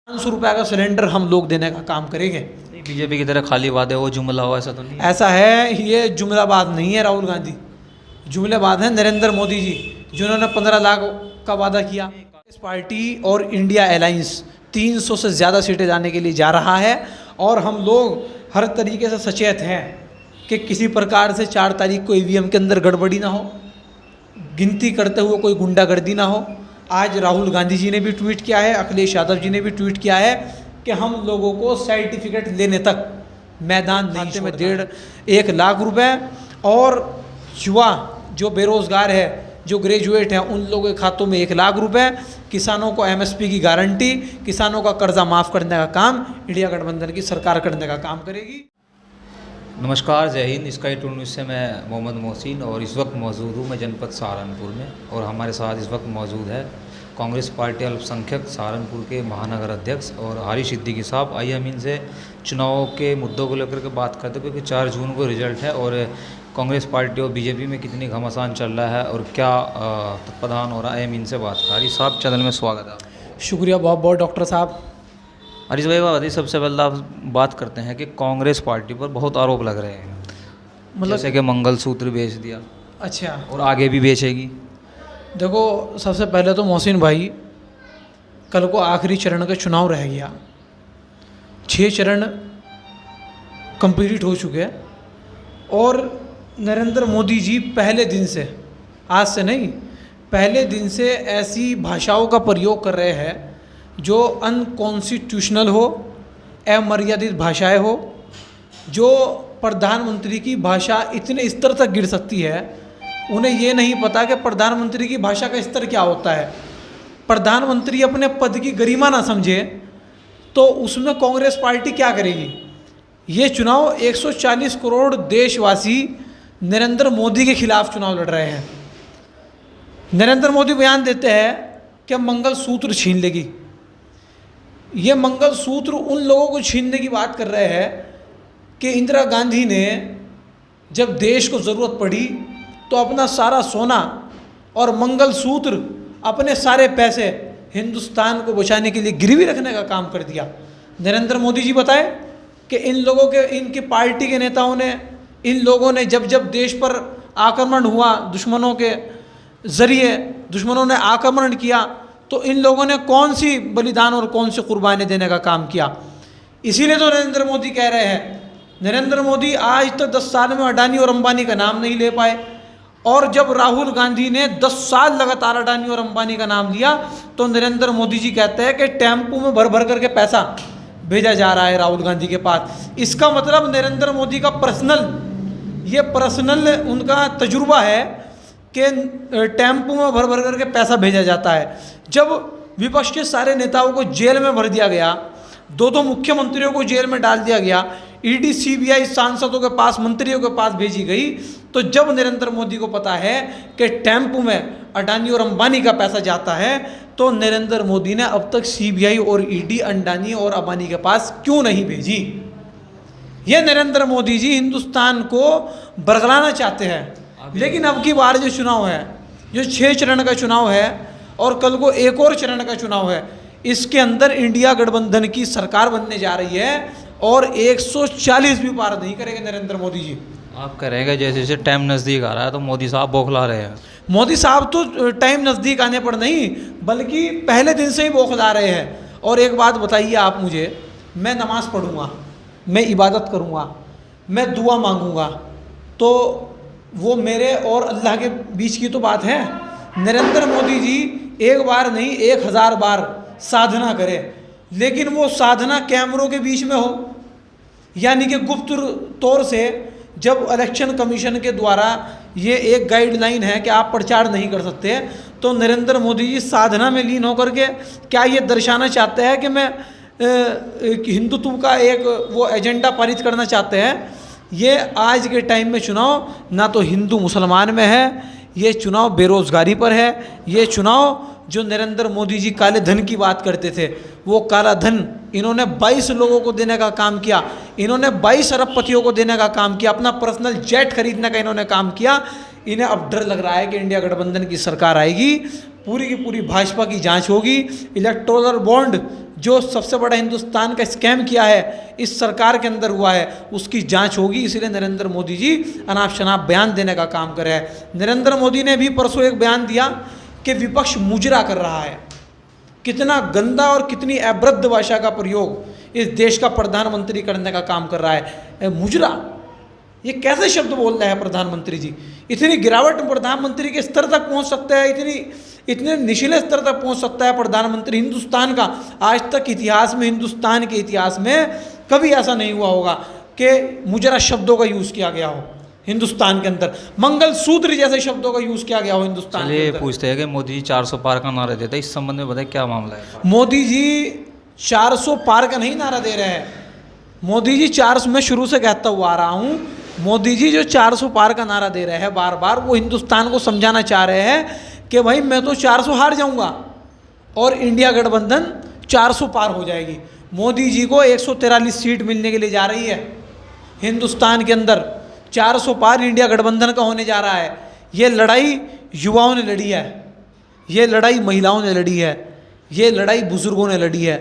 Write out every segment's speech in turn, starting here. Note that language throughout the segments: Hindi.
500 रुपये का सिलेंडर हम लोग देने का काम करेंगे। बीजेपी की तरह खाली वादे हो जुमला हो ऐसा तो नहीं? ऐसा है, ये जुमलाबाज नहीं है राहुल गांधी, जुमलेबाज है नरेंद्र मोदी जी, जिन्होंने 15 लाख का वादा किया। कांग्रेस पार्टी और इंडिया अलायंस 300 से ज़्यादा सीटें जाने के लिए जा रहा है और हम लोग हर तरीके से सचेत हैं कि किसी प्रकार से 4 तारीख को ईवीएम के अंदर गड़बड़ी ना हो, गिनती करते हुए कोई गुंडागर्दी ना हो। आज राहुल गांधी जी ने भी ट्वीट किया है, अखिलेश यादव जी ने भी ट्वीट किया है कि हम लोगों को सर्टिफिकेट लेने तक मैदान नहीं छोड़ना। 1.5 लाख रुपए और युवा जो बेरोज़गार है, जो ग्रेजुएट हैं, उन लोगों के खातों में 1 लाख रुपए, किसानों को एमएसपी की गारंटी, किसानों का कर्जा माफ़ करने का काम इंडिया गठबंधन की सरकार करने का काम करेगी। नमस्कार, जय हिंद। स्काई टू न्यूज़ से मैं मोहम्मद मोहसिन और इस वक्त मौजूद हूँ मैं जनपद सहारनपुर में और हमारे साथ इस वक्त मौजूद है कांग्रेस पार्टी अल्पसंख्यक सहारनपुर के महानगर अध्यक्ष और हारिस सिद्दीकी साहब। आइए हम इनसे चुनाव के मुद्दों को लेकर के बात करते हैं, क्योंकि 4 जून को रिजल्ट है और कांग्रेस पार्टी और बीजेपी में कितनी घमासान चल रहा है और क्या तत्पदान हो रहा है, हम इनसे बात करें। हारिस साहब, चैनल में स्वागत है। शुक्रिया बहुत बहुत डॉक्टर साहब। हरीश भाई, बताइए, सबसे पहले आप बात करते हैं कि कांग्रेस पार्टी पर बहुत आरोप लग रहे हैं, मतलब जैसे कि मंगलसूत्र बेच दिया, अच्छा, और आगे भी बेचेगी। देखो, सबसे पहले तो मोहसिन भाई, कल को आखिरी चरण का चुनाव रह गया, 6 चरण कंप्लीट हो चुके हैं और नरेंद्र मोदी जी पहले दिन से, आज से नहीं, पहले दिन से ऐसी भाषाओं का प्रयोग कर रहे हैं जो अनकॉन्स्टिट्यूशनल हो, अमर्यादित भाषाएं हो, जो प्रधानमंत्री की भाषा इतने स्तर तक गिर सकती है। उन्हें ये नहीं पता कि प्रधानमंत्री की भाषा का स्तर क्या होता है। प्रधानमंत्री अपने पद की गरिमा ना समझे तो उसमें कांग्रेस पार्टी क्या करेगी। ये चुनाव 140 करोड़ देशवासी नरेंद्र मोदी के खिलाफ चुनाव लड़ रहे हैं। नरेंद्र मोदी बयान देते हैं कि मंगलसूत्र छीन लेगी। ये मंगलसूत्र उन लोगों को छीनने की बात कर रहे हैं कि इंदिरा गांधी ने जब देश को ज़रूरत पड़ी तो अपना सारा सोना और मंगलसूत्र, अपने सारे पैसे हिंदुस्तान को बचाने के लिए गिरवी रखने का काम कर दिया। नरेंद्र मोदी जी बताए कि इन लोगों के, इनकी पार्टी के नेताओं ने, इन लोगों ने जब जब देश पर आक्रमण हुआ, दुश्मनों के ज़रिए दुश्मनों ने आक्रमण किया, तो इन लोगों ने कौन सी बलिदान और कौन सी कुर्बानी देने का काम किया। इसीलिए तो नरेंद्र मोदी कह रहे हैं, नरेंद्र मोदी आज तक 10 साल में अडानी और अंबानी का नाम नहीं ले पाए, और जब राहुल गांधी ने 10 साल लगातार अडानी और अंबानी का नाम लिया तो नरेंद्र मोदी जी कहते हैं कि टेम्पो में भर भर करके पैसा भेजा जा रहा है राहुल गांधी के पास। इसका मतलब नरेंद्र मोदी का पर्सनल उनका तजुर्बा है कि टेम्पो में भर भर करके पैसा भेजा जाता है। जब विपक्ष के सारे नेताओं को जेल में भर दिया गया, 2 मुख्यमंत्रियों को जेल में डाल दिया गया, ईडी सीबीआई सांसदों के पास, मंत्रियों के पास भेजी गई, तो जब नरेंद्र मोदी को पता है कि टेम्पो में अडानी और अंबानी का पैसा जाता है, तो नरेंद्र मोदी ने अब तक सीबीआई और ईडी अडानी और अंबानी के पास क्यों नहीं भेजी। ये नरेंद्र मोदी जी हिंदुस्तान को बरगलाना चाहते हैं। लेकिन अब की बार जो चुनाव है, जो 6 चरण का चुनाव है और कल को एक और चरण का चुनाव है, इसके अंदर इंडिया गठबंधन की सरकार बनने जा रही है और 140 भी पार नहीं करेंगे नरेंद्र मोदी जी। आप कहेंगे जैसे जैसे टाइम नज़दीक आ रहा है तो मोदी साहब बौखला रहे हैं। मोदी साहब तो टाइम नज़दीक आने पर नहीं, बल्कि पहले दिन से ही बौखला रहे हैं। और एक बात बताइए आप मुझे, मैं नमाज़ पढ़ूँगा, मैं इबादत करूँगा, मैं दुआ मांगूँगा, तो वो मेरे और अल्लाह के बीच की तो बात है। नरेंद्र मोदी जी एक बार नहीं 1000 बार साधना करें, लेकिन वो साधना कैमरों के बीच में हो, यानी कि गुप्त तौर से। जब इलेक्शन कमीशन के द्वारा ये एक गाइडलाइन है कि आप प्रचार नहीं कर सकते, तो नरेंद्र मोदी जी साधना में लीन होकर के क्या ये दर्शाना चाहते हैं कि मैं हिंदुत्व का एक वो एजेंडा पारित करना चाहते हैं। ये आज के टाइम में चुनाव ना तो हिंदू मुसलमान में है, ये चुनाव बेरोज़गारी पर है। ये चुनाव जो नरेंद्र मोदी जी काले धन की बात करते थे, वो काला धन इन्होंने 22 लोगों को देने का काम किया, इन्होंने 22 अरबपतियों को देने का काम किया, अपना पर्सनल जेट खरीदने का इन्होंने काम किया। इन्हें अब डर लग रहा है कि इंडिया गठबंधन की सरकार आएगी, पूरी की पूरी भाजपा की जांच होगी। इलेक्टोरल बॉन्ड जो सबसे बड़ा हिंदुस्तान का स्कैम किया है इस सरकार के अंदर हुआ है, उसकी जांच होगी। इसीलिए नरेंद्र मोदी जी अनाप शनाप बयान देने का काम कर रहे हैं। नरेंद्र मोदी ने भी परसों एक बयान दिया कि विपक्ष मुजरा कर रहा है। कितना गंदा और कितनी अभद्र भाषा का प्रयोग इस देश का प्रधानमंत्री करने का काम कर रहा है। मुजरा, ये कैसे शब्द बोल रहे हैं प्रधानमंत्री जी? इतनी गिरावट प्रधानमंत्री के स्तर तक पहुंच सकता है, इतने निचले स्तर तक पहुंच सकता है प्रधानमंत्री हिंदुस्तान का। आज तक इतिहास में, हिंदुस्तान के इतिहास में कभी ऐसा नहीं हुआ होगा कि मुजरा शब्दों का यूज़ किया गया हो हिंदुस्तान के अंदर, मंगलसूत्र जैसे शब्दों का यूज़ किया गया हो हिंदुस्तान के अंदर। पूछते हैं कि मोदी जी 400 पार का नारा देते हैं, इस संबंध में बताएं क्या मामला है? मोदी जी 400 पार का नहीं नारा दे रहे हैं। मोदी जी 400, मैं शुरू से कहता हुआ आ रहा हूँ, मोदी जी जो 400 पार का नारा दे रहे हैं बार बार, वो हिंदुस्तान को समझाना चाह रहे हैं कि भाई मैं तो 400 हार जाऊंगा और इंडिया गठबंधन 400 पार हो जाएगी। मोदी जी को 143 सीट मिलने के लिए जा रही है हिंदुस्तान के अंदर। 400 पार इंडिया गठबंधन का होने जा रहा है। ये लड़ाई युवाओं ने लड़ी है, ये लड़ाई महिलाओं ने लड़ी है, ये लड़ाई बुजुर्गों ने लड़ी है,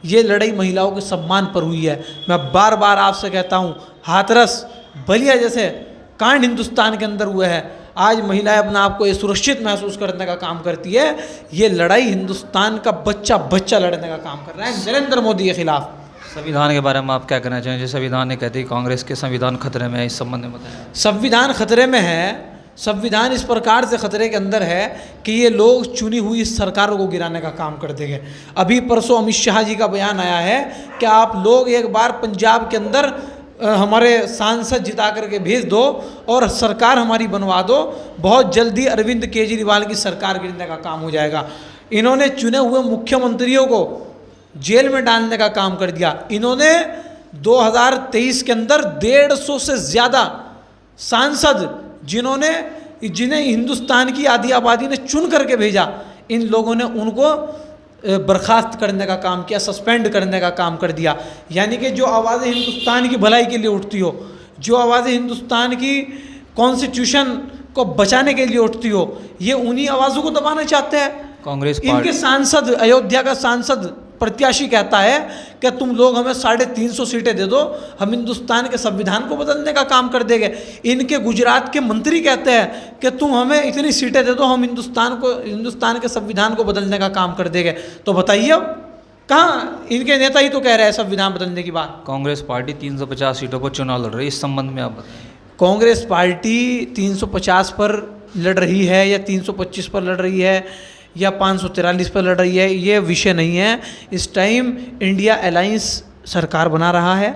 ये लड़ाई महिलाओं के सम्मान पर हुई है। मैं बार बार आपसे कहता हूँ, हाथरस, बलिया जैसे कांड हिंदुस्तान के अंदर हुए हैं। आज महिलाएं अपना आप को ये सुरक्षित महसूस करने का काम करती है। ये लड़ाई हिंदुस्तान का बच्चा बच्चा लड़ने का काम कर रहा है नरेंद्र मोदी के खिलाफ। संविधान के बारे में आप क्या कहना चाहेंगे? संविधान ने कहते हैं कांग्रेस के संविधान खतरे में है, इस संबंध में बताएं। संविधान खतरे में है। संविधान इस प्रकार से खतरे के अंदर है कि ये लोग चुनी हुई सरकारों को गिराने का काम कर देंगे। अभी परसों अमित शाह जी का बयान आया है कि आप लोग एक बार पंजाब के अंदर हमारे सांसद जिता करके भेज दो और सरकार हमारी बनवा दो, बहुत जल्दी अरविंद केजरीवाल की सरकार गिरने का काम हो जाएगा। इन्होंने चुने हुए मुख्यमंत्रियों को जेल में डालने का काम कर दिया। इन्होंने 2023 के अंदर 150 से ज़्यादा सांसद जिन्हें हिंदुस्तान की आधी आबादी ने चुन करके भेजा, इन लोगों ने उनको बर्खास्त करने का काम किया, सस्पेंड करने का काम कर दिया। यानी कि जो आवाज़ें हिंदुस्तान की भलाई के लिए उठती हो, जो आवाज़ें हिंदुस्तान की कॉन्स्टिट्यूशन को बचाने के लिए उठती हो, ये उन्हीं आवाज़ों को दबाना चाहते हैं कांग्रेस। इनके सांसद, अयोध्या का सांसद प्रत्याशी कहता है कि तुम लोग हमें 350 सीटें दे दो, हम हिंदुस्तान के संविधान को बदलने का काम कर देंगे। इनके गुजरात के मंत्री कहते हैं कि तुम हमें इतनी सीटें दे दो, हम हिंदुस्तान के संविधान को बदलने का काम कर देंगे। तो बताइए अब कहाँ इनके नेता ही तो कह रहे हैं संविधान बदलने की बात। कांग्रेस पार्टी 350 सीटों पर चुनाव लड़ रही है, इस संबंध में आप बताएं। कांग्रेस पार्टी 350 पर लड़ रही है या 325 पर लड़ रही है या 543 पर लड़ रही है, ये विषय नहीं है। इस टाइम इंडिया अलायंस सरकार बना रहा है,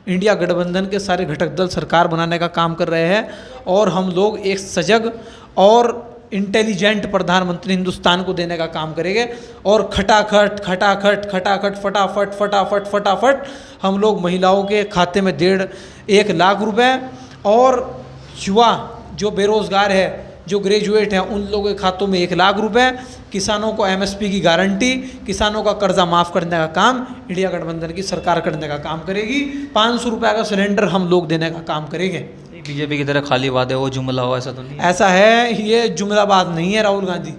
इंडिया गठबंधन के सारे घटक दल सरकार बनाने का काम कर रहे हैं और हम लोग एक सजग और इंटेलिजेंट प्रधानमंत्री हिंदुस्तान को देने का काम करेंगे। और खटाखट खटाखट खटाखट फटाफट फटाफट फटाफट हम लोग महिलाओं के खाते में 1.5 लाख रुपए और युवा जो बेरोज़गार है, जो ग्रेजुएट हैं, उन लोगों के खातों में 1 लाख रुपए, किसानों को MSP की गारंटी, किसानों का कर्जा माफ़ करने का काम इंडिया गठबंधन की सरकार करने का काम करेगी। 500 रुपये का सिलेंडर हम लोग देने का काम करेंगे। बीजेपी की तरह खाली वादे हो, जुमला हो, ऐसा तो नहीं? ऐसा है, ये जुमलाबाद नहीं है राहुल गांधी,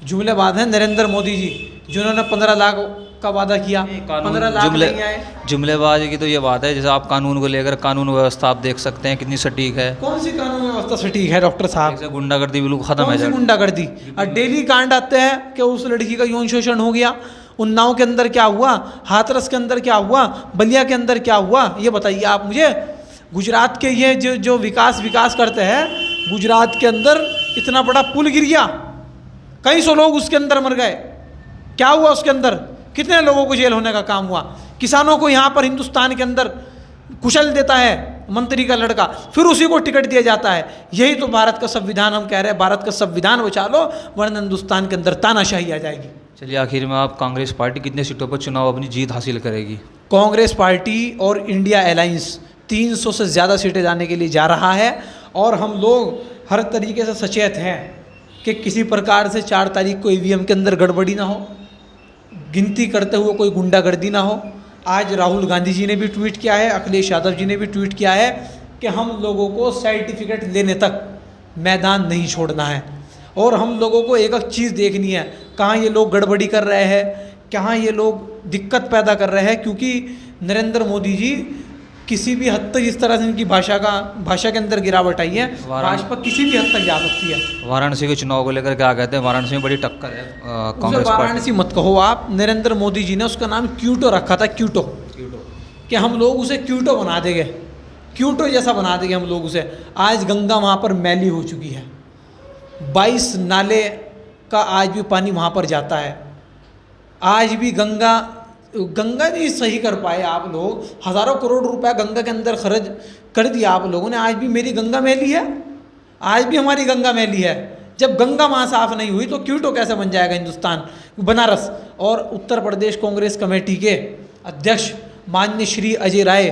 जुमलेबाज है नरेंद्र मोदी जी, जिन्होंने 15 लाख का वादा किया, 15 लाख नहीं आए। जुमलेबाजी की तो ये बात है, जैसे आप कानून को लेकर कानून व्यवस्था आप देख सकते हैं कितनी सटीक है। कौन सी कानून व्यवस्था सटीक है डॉक्टर साहब? जैसे गुंडागर्दी बिल्कुल खत्म है। गुंडागर्दी और डेली कांड आते हैं कि उस लड़की का यौन शोषण हो गया, उन्नाव के अंदर क्या हुआ, हाथरस के अंदर क्या हुआ, बलिया के अंदर क्या हुआ, ये बताइए आप मुझे। गुजरात के ये जो विकास करते हैं, गुजरात के अंदर इतना बड़ा पुल गिर गया, कई सौ लोग उसके अंदर मर गए, क्या हुआ उसके अंदर, कितने लोगों को जेल होने का काम हुआ। किसानों को यहाँ पर हिंदुस्तान के अंदर कुचल देता है मंत्री का लड़का, फिर उसी को टिकट दिया जाता है। यही तो भारत का संविधान, हम कह रहे हैं भारत का संविधान बचा लो वरना हिंदुस्तान के अंदर तानाशाही आ जाएगी। चलिए आखिर में आप कांग्रेस पार्टी कितने सीटों पर चुनाव अपनी जीत हासिल करेगी? कांग्रेस पार्टी और इंडिया अलायंस 300 से ज़्यादा सीटें जाने के लिए जा रहा है और हम लोग हर तरीके से सचेत हैं कि किसी प्रकार से 4 तारीख को EVM के अंदर गड़बड़ी ना हो, गिनती करते हुए कोई गुंडागर्दी ना हो। आज राहुल गांधी जी ने भी ट्वीट किया है, अखिलेश यादव जी ने भी ट्वीट किया है कि हम लोगों को सर्टिफिकेट लेने तक मैदान नहीं छोड़ना है। और हम लोगों को एक एक चीज़ देखनी है, कहाँ ये लोग गड़बड़ी कर रहे हैं, कहाँ ये लोग दिक्कत पैदा कर रहे हैं। क्योंकि नरेंद्र मोदी जी किसी भी हद तक, जिस तरह से इनकी भाषा के अंदर गिरावट आई है, भाजपा किसी भी हद तक जा सकती है। वाराणसी के चुनाव को लेकर क्या कहते हैं? वाराणसी में बड़ी टक्कर है कांग्रेस पार्टी। वाराणसी मत कहो आप, नरेंद्र मोदी जी ने उसका नाम क्यूटो रखा था, क्यूटो, कि हम लोग उसे क्यूटो बना देंगे, क्यूटो जैसा बना देंगे हम लोग उसे। आज गंगा वहाँ पर मैली हो चुकी है, 22 नाले का आज भी पानी वहाँ पर जाता है। आज भी गंगा नहीं सही कर पाए आप लोग। हज़ारों करोड़ रुपया गंगा के अंदर खर्च कर दिया आप लोगों ने, आज भी मेरी गंगा मैली है, आज भी हमारी गंगा मैली है। जब गंगा वहाँ साफ नहीं हुई तो क्यूटो कैसे बन जाएगा हिंदुस्तान, बनारस। और उत्तर प्रदेश कांग्रेस कमेटी के अध्यक्ष माननीय श्री अजय राय,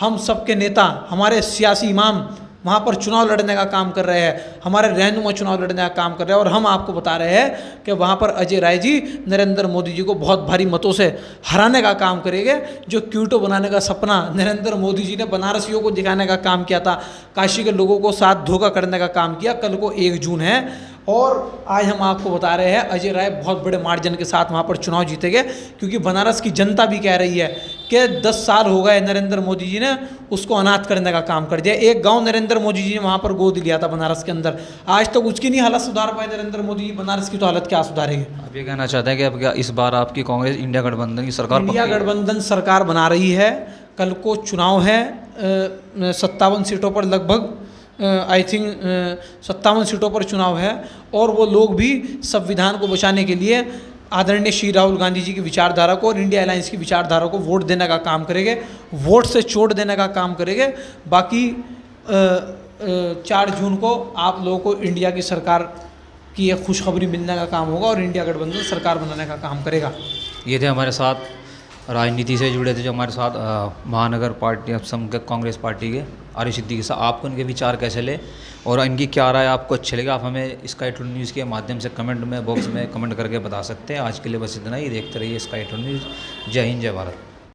हम सबके नेता, हमारे सियासी इमाम वहाँ पर चुनाव लड़ने का काम कर रहे हैं, हमारे रहनुमा चुनाव लड़ने का काम कर रहे हैं। और हम आपको बता रहे हैं कि वहाँ पर अजय राय जी नरेंद्र मोदी जी को बहुत भारी मतों से हराने का काम करेंगे। जो क्यूटो बनाने का सपना नरेंद्र मोदी जी ने बनारसियों को दिखाने का काम किया था, काशी के लोगों को साथ धोखा करने का काम किया। कल को 1 जून है और आज हम आपको बता रहे हैं अजय राय बहुत बड़े मार्जिन के साथ वहाँ पर चुनाव जीतेंगे। क्योंकि बनारस की जनता भी कह रही है कि 10 साल हो गए नरेंद्र मोदी जी ने उसको अनाथ करने का काम कर दिया। एक गांव नरेंद्र मोदी जी ने वहाँ पर गोद लिया था बनारस के अंदर, आज तक उसकी नहीं हालत सुधार पाए नरेंद्र मोदी जी। बनारस की तो हालत क्या सुधारेंगे? आप ये कहना चाहते हैं कि अब क्या इस बार आपकी कांग्रेस इंडिया गठबंधन की सरकार, इंडिया गठबंधन सरकार बना रही है। कल को चुनाव है, 57 सीटों पर लगभग आई थिंक 57 सीटों पर चुनाव है। और वो लोग भी संविधान को बचाने के लिए आदरणीय श्री राहुल गांधी जी की विचारधारा को और इंडिया अलायंस की विचारधारा को वोट देने का काम करेंगे, वोट से चोट देने का काम करेंगे। बाकी 4 जून को आप लोगों को इंडिया की सरकार की एक खुशखबरी मिलने का काम होगा और इंडिया गठबंधन सरकार बनाने का काम करेगा। ये थे हमारे साथ राजनीति से जुड़े थे जो हमारे साथ महानगर पार्टी अल्पसंख्यक कांग्रेस पार्टी के आरिफ सिद्दीकी साहब। आपको इनके विचार कैसे ले और इनकी क्या राय आपको अच्छी लगी, आप हमें स्काई 2 न्यूज़ के माध्यम से कमेंट में बॉक्स में कमेंट करके बता सकते हैं। आज के लिए बस इतना ही। देखते रहिए स्काई 2 न्यूज़। जय हिंद, जय भारत।